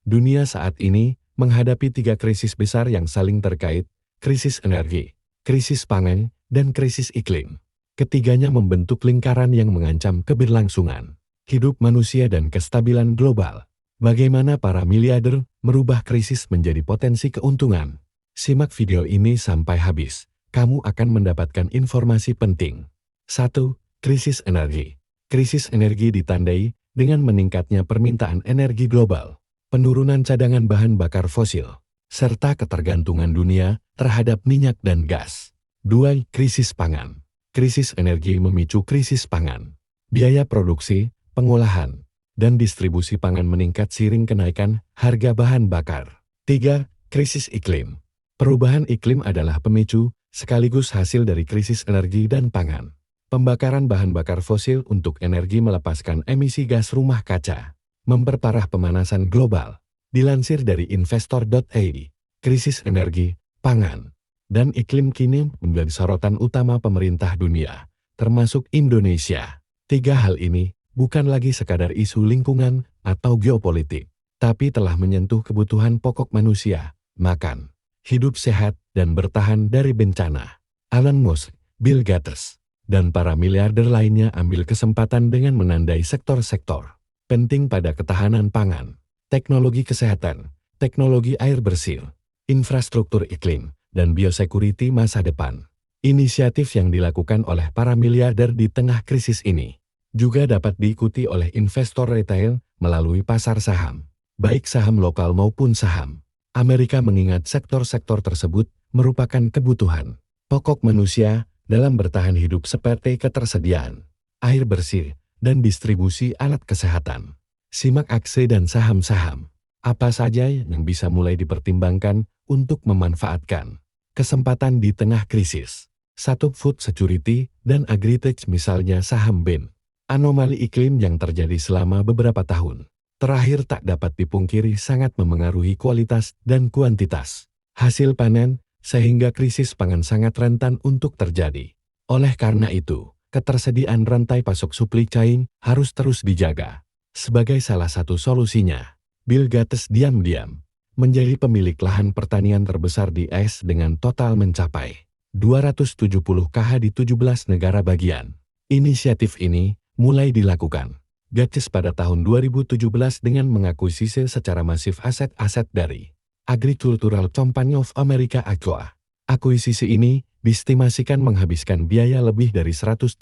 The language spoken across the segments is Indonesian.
Dunia saat ini menghadapi 3 krisis besar yang saling terkait, krisis energi, krisis pangan, dan krisis iklim. Ketiganya membentuk lingkaran yang mengancam keberlangsungan hidup manusia dan kestabilan global. Bagaimana para miliarder merubah krisis menjadi potensi keuntungan? Simak video ini sampai habis. Kamu akan mendapatkan informasi penting. 1. Krisis energi. Krisis energi ditandai dengan meningkatnya permintaan energi global, penurunan cadangan bahan bakar fosil, serta ketergantungan dunia terhadap minyak dan gas. 2. Krisis pangan. Krisis energi memicu krisis pangan. Biaya produksi, pengolahan, dan distribusi pangan meningkat seiring kenaikan harga bahan bakar. 3. Krisis iklim. Perubahan iklim adalah pemicu sekaligus hasil dari krisis energi dan pangan. Pembakaran bahan bakar fosil untuk energi melepaskan emisi gas rumah kaca, memperparah pemanasan global. Dilansir dari investor.ai, krisis energi, pangan, dan iklim kini menjadi sorotan utama pemerintah dunia, termasuk Indonesia. 3 hal ini bukan lagi sekadar isu lingkungan atau geopolitik, tapi telah menyentuh kebutuhan pokok manusia, makan, hidup sehat, dan bertahan dari bencana. Elon Musk, Bill Gates, dan para miliarder lainnya ambil kesempatan dengan menandai sektor-sektor penting pada ketahanan pangan, teknologi kesehatan, teknologi air bersih, infrastruktur iklim, dan biosecurity masa depan. Inisiatif yang dilakukan oleh para miliarder di tengah krisis ini juga dapat diikuti oleh investor retail melalui pasar saham, baik saham lokal maupun saham Amerika, mengingat sektor-sektor tersebut merupakan kebutuhan pokok manusia dalam bertahan hidup seperti ketersediaan air bersih dan distribusi alat kesehatan. Simak aksi dan saham-saham apa saja yang bisa mulai dipertimbangkan untuk memanfaatkan kesempatan di tengah krisis. 1. Food security dan agritech, misalnya saham BEN. Anomali iklim yang terjadi selama beberapa tahun terakhir tak dapat dipungkiri sangat memengaruhi kualitas dan kuantitas hasil panen, sehingga krisis pangan sangat rentan untuk terjadi. Oleh karena itu, ketersediaan rantai pasok supply chain harus terus dijaga. Sebagai salah satu solusinya, Bill Gates diam-diam menjadi pemilik lahan pertanian terbesar di AS dengan total mencapai 270 kh di 17 negara bagian. Inisiatif ini mulai dilakukan Gates pada tahun 2017 dengan mengakuisisi secara masif aset-aset dari Agricultural Company of America (ACOA). Akuisisi ini diestimasikan menghabiskan biaya lebih dari $133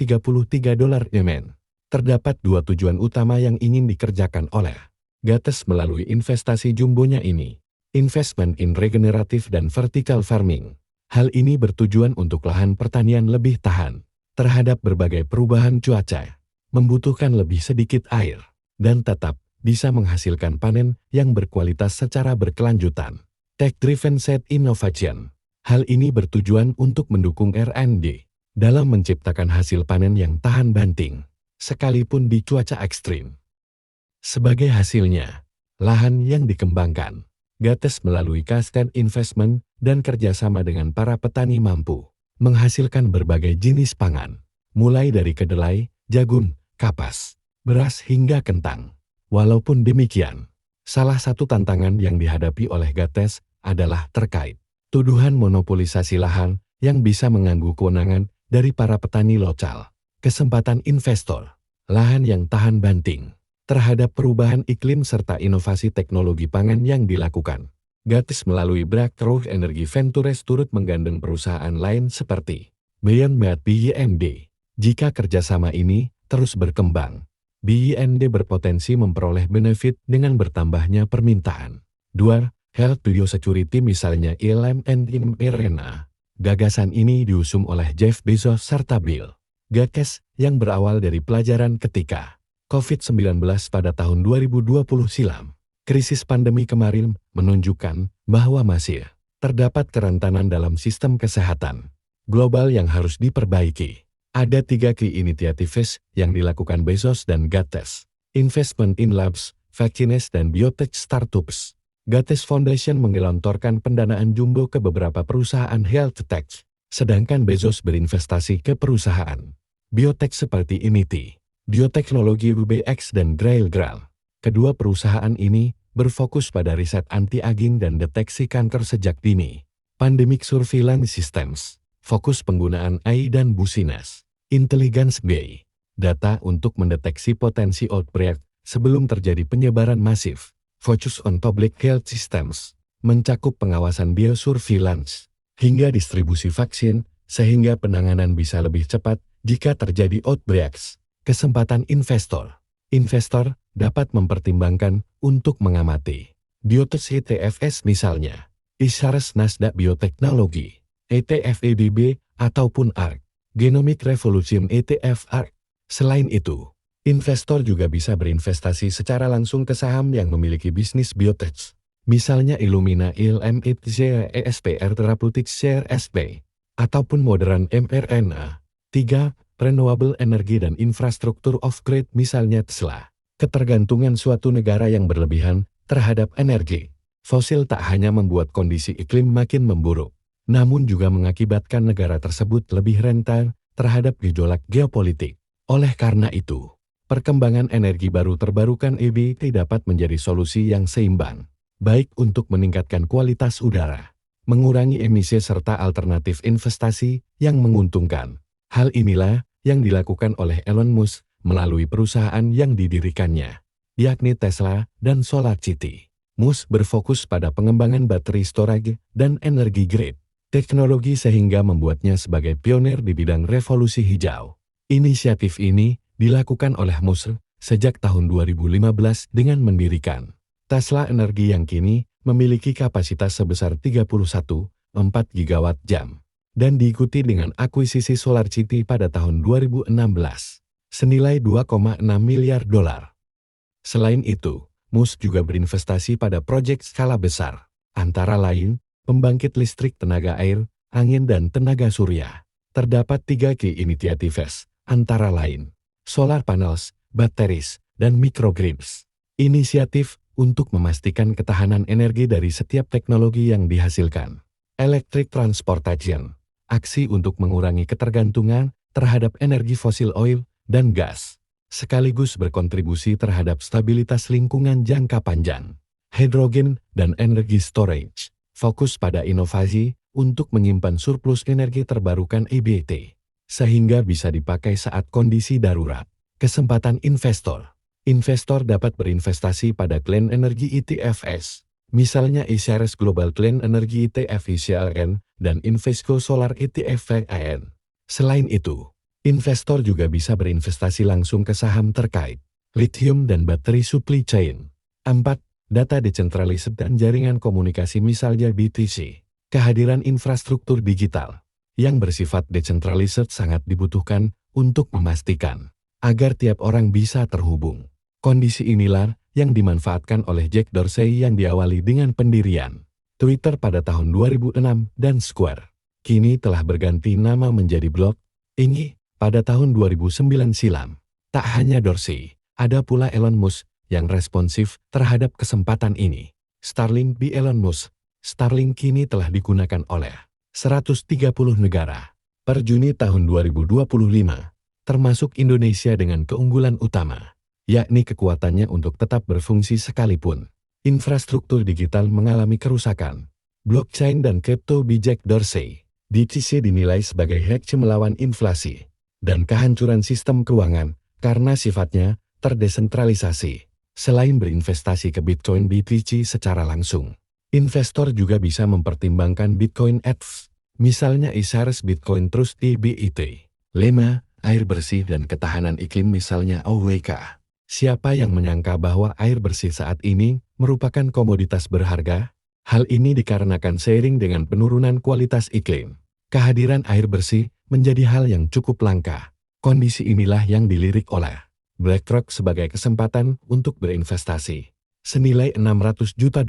miliar. Terdapat 2 tujuan utama yang ingin dikerjakan oleh Gates melalui investasi jumbonya ini: investment in regenerative dan vertical farming. Hal ini bertujuan untuk lahan pertanian lebih tahan terhadap berbagai perubahan cuaca, membutuhkan lebih sedikit air, dan tetap bisa menghasilkan panen yang berkualitas secara berkelanjutan. Tech-driven set innovation. Hal ini bertujuan untuk mendukung R&D dalam menciptakan hasil panen yang tahan banting, sekalipun di cuaca ekstrim. Sebagai hasilnya, lahan yang dikembangkan, Gates melalui custom investment dan kerjasama dengan para petani mampu menghasilkan berbagai jenis pangan, mulai dari kedelai, jagung, kapas, beras hingga kentang. Walaupun demikian, salah satu tantangan yang dihadapi oleh Gates adalah terkait tuduhan monopolisasi lahan yang bisa mengganggu kewenangan dari para petani lokal, kesempatan investor, lahan yang tahan banting terhadap perubahan iklim serta inovasi teknologi pangan yang dilakukan. Gates melalui Breakthrough Energy Ventures turut menggandeng perusahaan lain seperti Beyond Meat BYND. Jika kerjasama ini terus berkembang, BYND berpotensi memperoleh benefit dengan bertambahnya permintaan. 2. Health Biosecurity, misalnya ILM and mRNA. Gagasan ini diusung oleh Jeff Bezos serta Bill Gates yang berawal dari pelajaran ketika COVID-19 pada tahun 2020 silam. Krisis pandemi kemarin menunjukkan bahwa masih terdapat kerentanan dalam sistem kesehatan global yang harus diperbaiki. Ada 3 key initiatives yang dilakukan Bezos dan Gates: investment in labs, vaccines, dan biotech startups. Gates Foundation menggelontorkan pendanaan jumbo ke beberapa perusahaan health tech, sedangkan Bezos berinvestasi ke perusahaan biotech seperti Initi, Bioteknologi UBX, dan Grail. Kedua perusahaan ini berfokus pada riset anti-aging dan deteksi kanker sejak dini. Pandemic Surveillance Systems, fokus penggunaan AI dan Business Intelligence BI, data untuk mendeteksi potensi outbreak sebelum terjadi penyebaran masif. Focus on Public Health Systems, mencakup pengawasan biosurveillance hingga distribusi vaksin, sehingga penanganan bisa lebih cepat jika terjadi outbreaks. Kesempatan investor. Investor dapat mempertimbangkan untuk mengamati Biotes ETFs misalnya, Isyarus Nasdaq Bioteknologi, ETF EDB, ataupun ARK, Genomic Revolution ETF ARK. Selain itu, investor juga bisa berinvestasi secara langsung ke saham yang memiliki bisnis biotech, misalnya Illumina ILM ESPR Therapeutics CRSP, ataupun Moderna mRNA. 3. Renewable Energy dan Infrastruktur of Grid misalnya Tesla. Ketergantungan suatu negara yang berlebihan terhadap energi fosil tak hanya membuat kondisi iklim makin memburuk, namun juga mengakibatkan negara tersebut lebih rentan terhadap gejolak geopolitik. Oleh karena itu, perkembangan energi baru terbarukan EBT dapat menjadi solusi yang seimbang, baik untuk meningkatkan kualitas udara, mengurangi emisi serta alternatif investasi yang menguntungkan. Hal inilah yang dilakukan oleh Elon Musk melalui perusahaan yang didirikannya, yakni Tesla dan SolarCity. Musk berfokus pada pengembangan baterai storage dan energi grid teknologi sehingga membuatnya sebagai pionir di bidang revolusi hijau. Inisiatif ini dilakukan oleh Musk sejak tahun 2015 dengan mendirikan Tesla Energi yang kini memiliki kapasitas sebesar 31,4 gigawatt jam, dan diikuti dengan akuisisi SolarCity pada tahun 2016, senilai $2,6 miliar. Selain itu, Musk juga berinvestasi pada proyek skala besar, antara lain, pembangkit listrik tenaga air, angin dan tenaga surya. Terdapat 3 key initiatives, antara lain, solar panels, batteries, dan microgrids. Inisiatif untuk memastikan ketahanan energi dari setiap teknologi yang dihasilkan. Electric Transportation, aksi untuk mengurangi ketergantungan terhadap energi fosil oil dan gas, sekaligus berkontribusi terhadap stabilitas lingkungan jangka panjang. Hydrogen dan energi storage, fokus pada inovasi untuk menyimpan surplus energi terbarukan EBT, sehingga bisa dipakai saat kondisi darurat. Kesempatan investor. Investor dapat berinvestasi pada Clean Energy ETFs, misalnya Isyarus Global Clean Energy ETF ICLN dan Invesco Solar ETF VAN. Selain itu, investor juga bisa berinvestasi langsung ke saham terkait lithium dan baterai supply chain. 4. Data decentralized dan jaringan komunikasi misalnya BTC. Kehadiran infrastruktur digital yang bersifat decentralized sangat dibutuhkan untuk memastikan agar tiap orang bisa terhubung. Kondisi inilah yang dimanfaatkan oleh Jack Dorsey yang diawali dengan pendirian Twitter pada tahun 2006 dan Square. Kini telah berganti nama menjadi Block. Ini pada tahun 2009 silam. Tak hanya Dorsey, ada pula Elon Musk yang responsif terhadap kesempatan ini. Starlink by Elon Musk. Starlink kini telah digunakan oleh 130 negara. Per Juni tahun 2025, termasuk Indonesia dengan keunggulan utama, yakni kekuatannya untuk tetap berfungsi sekalipun infrastruktur digital mengalami kerusakan. Blockchain dan kripto by Jack Dorsey. BTC dinilai sebagai hedge melawan inflasi dan kehancuran sistem keuangan karena sifatnya terdesentralisasi. Selain berinvestasi ke Bitcoin BTC secara langsung, investor juga bisa mempertimbangkan Bitcoin ETFs, misalnya Isyarus Bitcoin Trust IBIT. 5. Air bersih dan ketahanan iklim misalnya OWK. Siapa yang menyangka bahwa air bersih saat ini merupakan komoditas berharga? Hal ini dikarenakan seiring dengan penurunan kualitas iklim, kehadiran air bersih menjadi hal yang cukup langka. Kondisi inilah yang dilirik oleh BlackRock sebagai kesempatan untuk berinvestasi senilai $600 juta.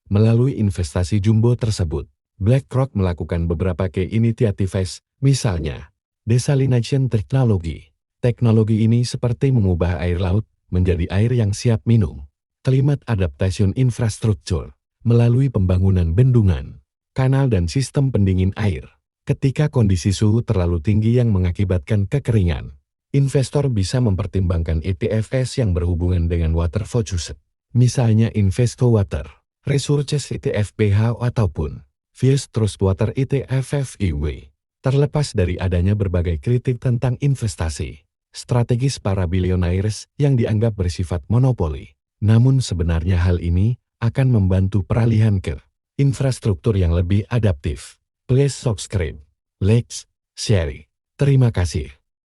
Melalui investasi jumbo tersebut, BlackRock melakukan beberapa key initiatives, misalnya desalination technology. Teknologi ini seperti mengubah air laut menjadi air yang siap minum. Climate adaptation infrastructure, melalui pembangunan bendungan, kanal dan sistem pendingin air. Ketika kondisi suhu terlalu tinggi yang mengakibatkan kekeringan, investor bisa mempertimbangkan ETFs yang berhubungan dengan water focused. Misalnya Invesco Water, Resources ETF PH ataupun Vies Trust Water ETF FIW. Terlepas dari adanya berbagai kritik tentang investasi strategis para bilionaires yang dianggap bersifat monopoli. Namun sebenarnya hal ini akan membantu peralihan ke infrastruktur yang lebih adaptif. Please subscribe, like, share. Terima kasih.